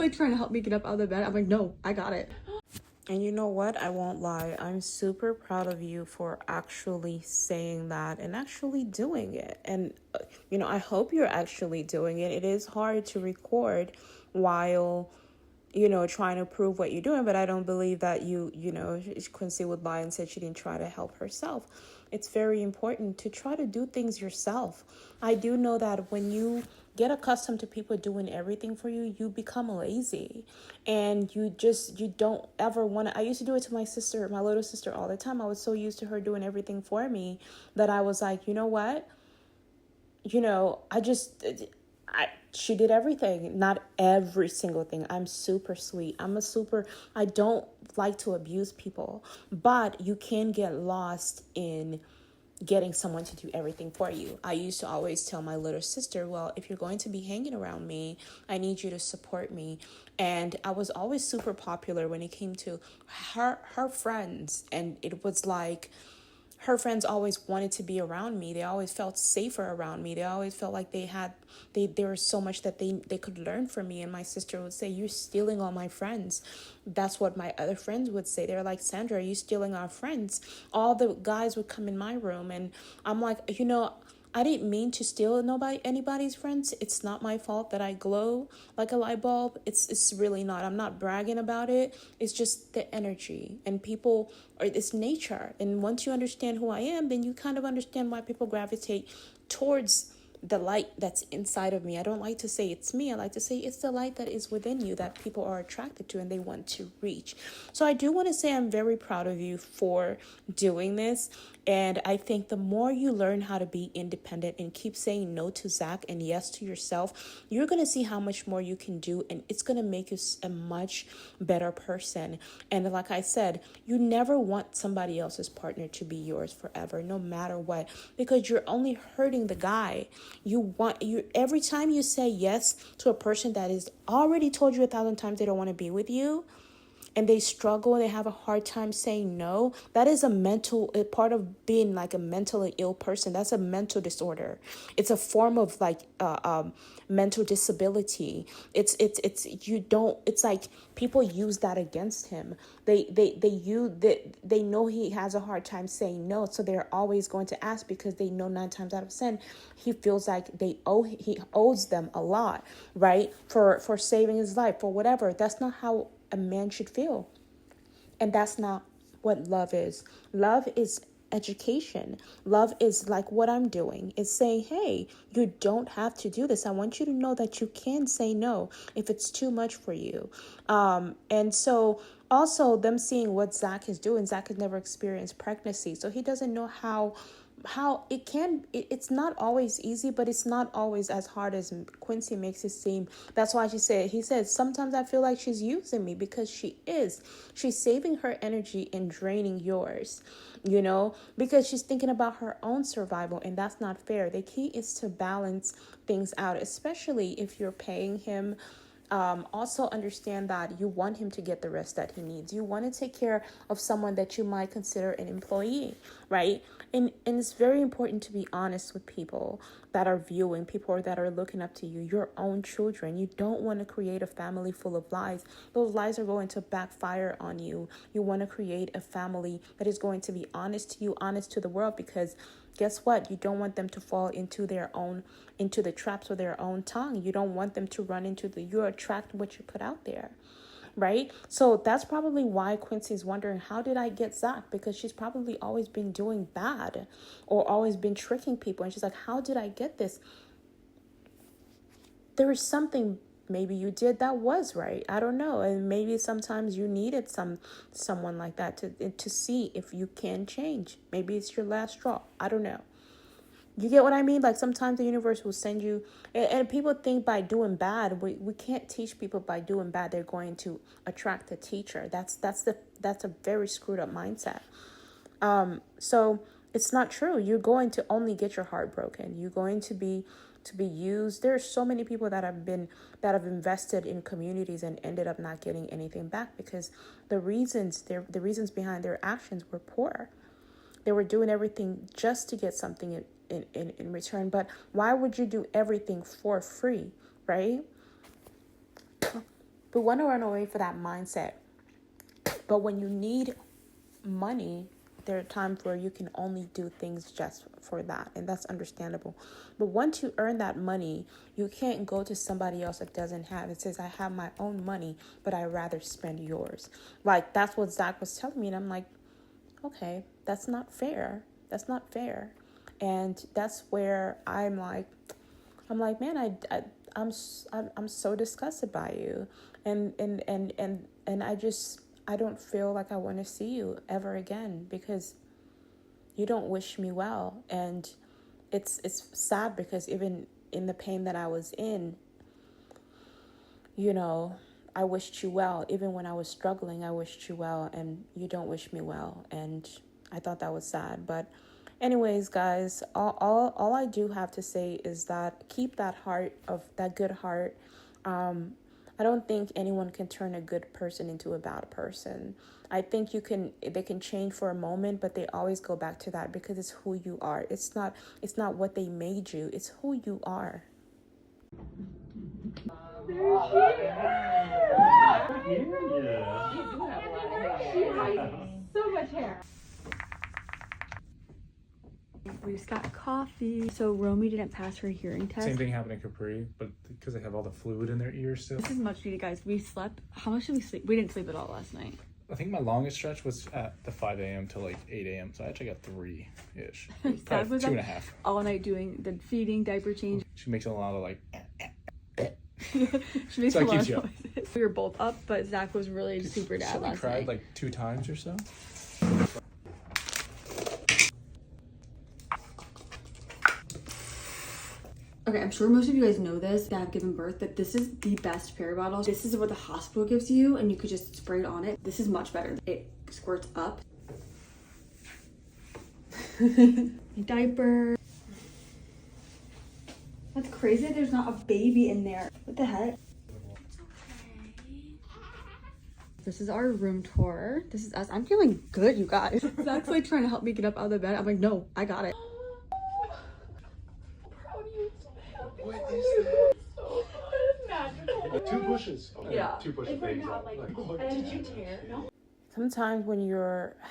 like trying to help me get up out of the bed. I'm like, no, I got it. And you know what? I won't lie. I'm super proud of you for actually saying that and actually doing it. And, I hope you're actually doing it. It is hard to record while, trying to prove what you're doing. But I don't believe that Quincy would lie and said she didn't try to help herself. It's very important to try to do things yourself. I do know that when you get accustomed to people doing everything for you, you become lazy, and you don't ever want to. I used to do it to my sister, my little sister, all the time. I was so used to her doing everything for me that I was like, you know what, I she did everything, not every single thing. I'm super sweet. I don't like to abuse people, but you can get lost in getting someone to do everything for you. I used to always tell my little sister, well, if you're going to be hanging around me, I need you to support me. And I was always super popular when it came to her friends, and it was like her friends always wanted to be around me. They always felt safer around me. They always felt like there was so much that they could learn from me. And my sister would say, you're stealing all my friends. That's what my other friends would say. They're like, Sandra, are you stealing our friends? All the guys would come in my room, and I'm like, I didn't mean to steal anybody's friends. It's not my fault that I glow like a light bulb. It's really not. I'm not bragging about it. It's just the energy, and people, or it's nature. And once you understand who I am, then you kind of understand why people gravitate towards the light that's inside of me. I don't like to say it's me. I like to say it's the light that is within you that people are attracted to and they want to reach. So I do want to say I'm very proud of you for doing this. And I think the more you learn how to be independent and keep saying no to Zach and yes to yourself, you're going to see how much more you can do. And it's going to make you a much better person. And like I said, you never want somebody else's partner to be yours forever, no matter what, because you're only hurting the guy. Every time you say yes to a person that has already told you 1,000 times they don't want to be with you, and they struggle and they have a hard time saying no, that is a part of being like a mentally ill person. That's a mental disorder. It's a form of like mental disability. It's like people use that against him. They know he has a hard time saying no, so they're always going to ask because they know 9 times out of 10 he feels like he owes them a lot, right? For saving his life, for whatever. That's not how a man should feel. And that's not what love is. Love is education. Love is like what I'm doing. It's saying, hey, you don't have to do this. I want you to know that you can say no if it's too much for you. And so also them seeing what Zach is doing. Zach has never experienced pregnancy, so he doesn't know how it's not always easy, but it's not always as hard as Quincy makes it seem. That's why he said sometimes I feel like she's using me, because she's saving her energy and draining yours, because she's thinking about her own survival, and that's not fair. The key is to balance things out, especially if you're paying him. Also understand that you want him to get the rest that he needs. You want to take care of someone that you might consider an employee, right? And it's very important to be honest with people that are viewing, people that are looking up to you, your own children. You don't want to create a family full of lies. Those lies are going to backfire on you. You want to create a family that is going to be honest to you, honest to the world, because guess what? You don't want them to fall into the traps of their own tongue. You don't want them to run into you attract what you put out there, right? So that's probably why Quincy's wondering, how did I get Zach? Because she's probably always been doing bad or always been tricking people. And she's like, how did I get this? There is something maybe you did that was right. I don't know. And maybe sometimes you needed someone like that to see if you can change. Maybe it's your last straw. I don't know. You get what I mean? Like sometimes the universe will send you, and people think by doing bad, we can't teach people by doing bad they're going to attract a teacher. That's a very screwed up mindset. So it's not true. You're going to only get your heart broken. You're going to be used. There are so many people that have invested in communities and ended up not getting anything back because the reasons behind their actions were poor. They were doing everything just to get something in return. But why would you do everything for free, right? We want to run away from that mindset. But when you need money, there are times where you can only do things just for that, and that's understandable. But once you earn that money, you can't go to somebody else that doesn't have it. Says, I have my own money, but I rather spend yours. Like, that's what Zach was telling me, and I'm like, okay, that's not fair. That's not fair. And that's where I'm like, man, I'm so disgusted by you, and I don't feel like I want to see you ever again because you don't wish me well. And it's sad because even in the pain that I was in, you know, I wished you well. Even when I was struggling, I wished you well, and you don't wish me well. And I thought that was sad. But anyways, guys, all I do have to say is that keep that good heart. I don't think anyone can turn a good person into a bad person. I think they can change for a moment, but they always go back to that because it's who you are. It's not what they made you. It's who you are. There she has so much hair. We just got coffee. So Romy didn't pass her hearing test. Same thing happened to Capri, but because they have all the fluid in their ears still. This is much needed, guys. We slept. How much did we sleep? We didn't sleep at all last night. I think my longest stretch was at the 5 a.m. to like 8 a.m. So I actually got 3-ish. Dad was 2.5. all night doing the feeding, diaper change. She makes a lot of like. She makes So a it lot keeps of you up. noises. We were both up, but Zach was really super She dad only last cried night. like 2 times or so. Okay, I'm sure most of you guys know this that have given birth, that this is the best Fairy bottle. This is what the hospital gives you, and you could just spray it on it. This is much better. It squirts up. Diaper. That's crazy. There's not a baby in there. What the heck? This is our room tour. This is us. I'm feeling good, you guys. Zach's like trying to help me get up out of the bed. I'm like, no, I got it. Two pushes. Okay. Yeah. 2 pushes. Did you tear? No. Sometimes when you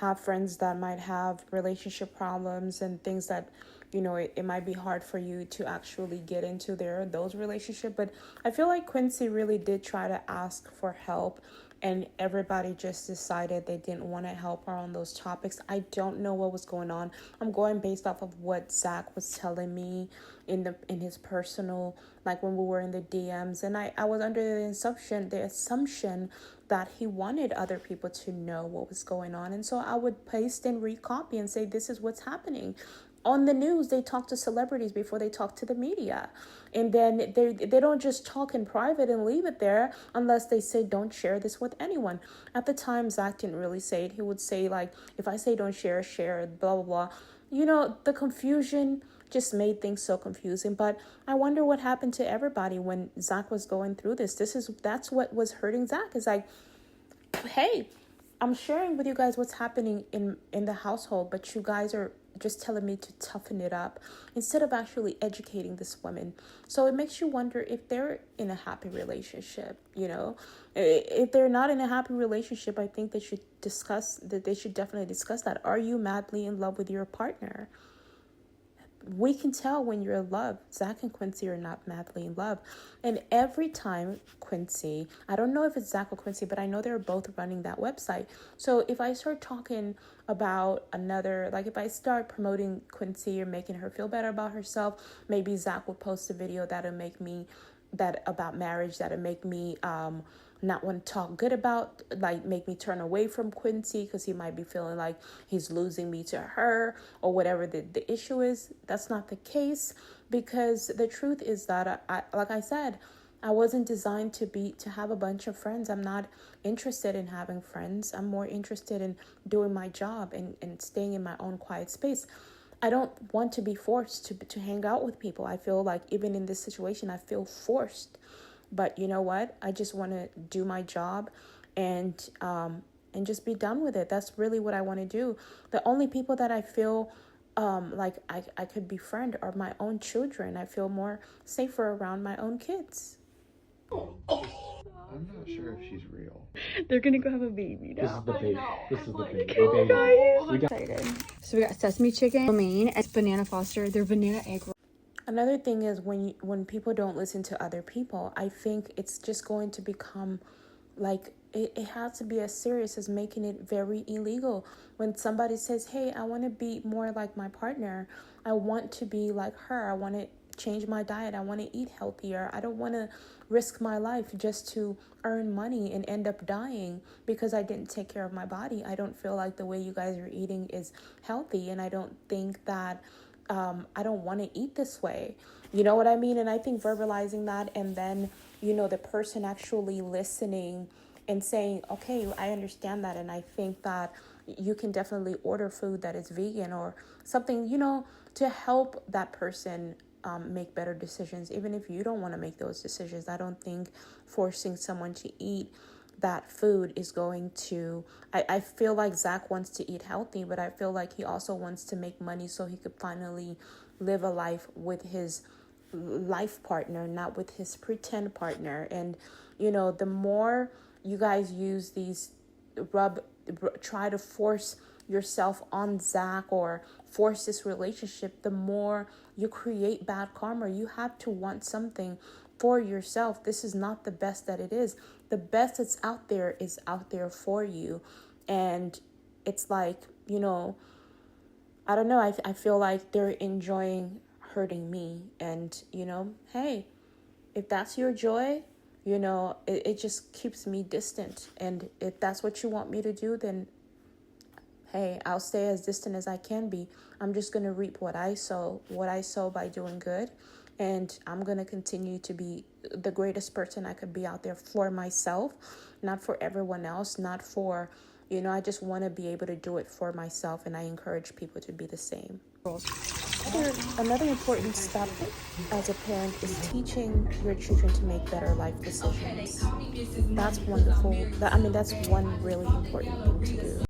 have friends that might have relationship problems and things that, you know, it might be hard for you to actually get into those relationships. But I feel like Quincy really did try to ask for help, and everybody just decided they didn't want to help her on those topics. I don't know what was going on. I'm going based off of what Zach was telling me in his personal, like when we were in the DMs, and I was under the assumption that he wanted other people to know what was going on. And so I would paste and recopy and say, this is what's happening. On the news, they talk to celebrities before they talk to the media. And then they don't just talk in private and leave it there unless they say, don't share this with anyone. At the time, Zach didn't really say it. He would say, like, if I say don't share it, blah, blah, blah. You know, the confusion just made things so confusing. But I wonder what happened to everybody when Zach was going through this. That's what was hurting Zach. Is like, hey, I'm sharing with you guys what's happening in the household, but you guys are just telling me to toughen it up instead of actually educating this woman. So it makes you wonder if they're in a happy relationship. You know, if they're not in a happy relationship, I think they should definitely discuss that. Are you madly in love with your partner? We can tell when you're in love. Zach and Quincy are not madly in love. And every time Quincy, I don't know if it's Zach or Quincy, but I know they're both running that website. So if I start talking about if I start promoting Quincy or making her feel better about herself, maybe Zach will post a video about marriage that'll make me not want to talk good about, like make me turn away from Quincy because he might be feeling like he's losing me to her or whatever the issue is. That's not the case, because the truth is that like I said, I wasn't designed to have a bunch of friends. I'm not interested in having friends. I'm more interested in doing my job and staying in my own quiet space. I don't want to be forced to hang out with people. I feel like even in this situation, I feel forced. But you know what? I just want to do my job and just be done with it. That's really what I want to do. The only people that I feel like I could befriend are my own children. I feel more safer around my own kids. I'm not sure if she's real. They're gonna go have a baby This now. is the baby. This is the baby. Oh, guys. We got Excited. So we got sesame chicken, romaine, and banana foster. They're vanilla egg rolls. Another thing is when people don't listen to other people, I think it's just going to become like it has to be as serious as making it very illegal. When somebody says, hey, I want to be more like my partner, I want to be like her, I want to change my diet, I want to eat healthier, I don't want to risk my life just to earn money and end up dying because I didn't take care of my body. I don't feel like the way you guys are eating is healthy, and I don't think that I don't want to eat this way. You know what I mean? And I think verbalizing that, and then, you know, the person actually listening and saying, okay, I understand that. And I think that you can definitely order food that is vegan or something, you know, to help that person make better decisions. Even if you don't want to make those decisions, I don't think forcing someone to eat that food is going to, I feel like Zach wants to eat healthy, but I feel like he also wants to make money so he could finally live a life with his life partner, not with his pretend partner. And, you know, the more you guys use these try to force yourself on Zach or force this relationship, the more you create bad karma. You have to want something for yourself. This is not the best that it is. The best that's out there is out there for you. And it's like, you know, I don't know. I feel like they're enjoying hurting me. And, you know, hey, if that's your joy, you know, it just keeps me distant. And if that's what you want me to do, then hey, I'll stay as distant as I can be. I'm just going to reap what I sow by doing good. And I'm going to continue to be the greatest person I could be out there for myself, not for everyone else, not for, you know, I just want to be able to do it for myself. And I encourage people to be the same. Another important step as a parent is teaching your children to make better life decisions. That's wonderful. That's one really important thing to do.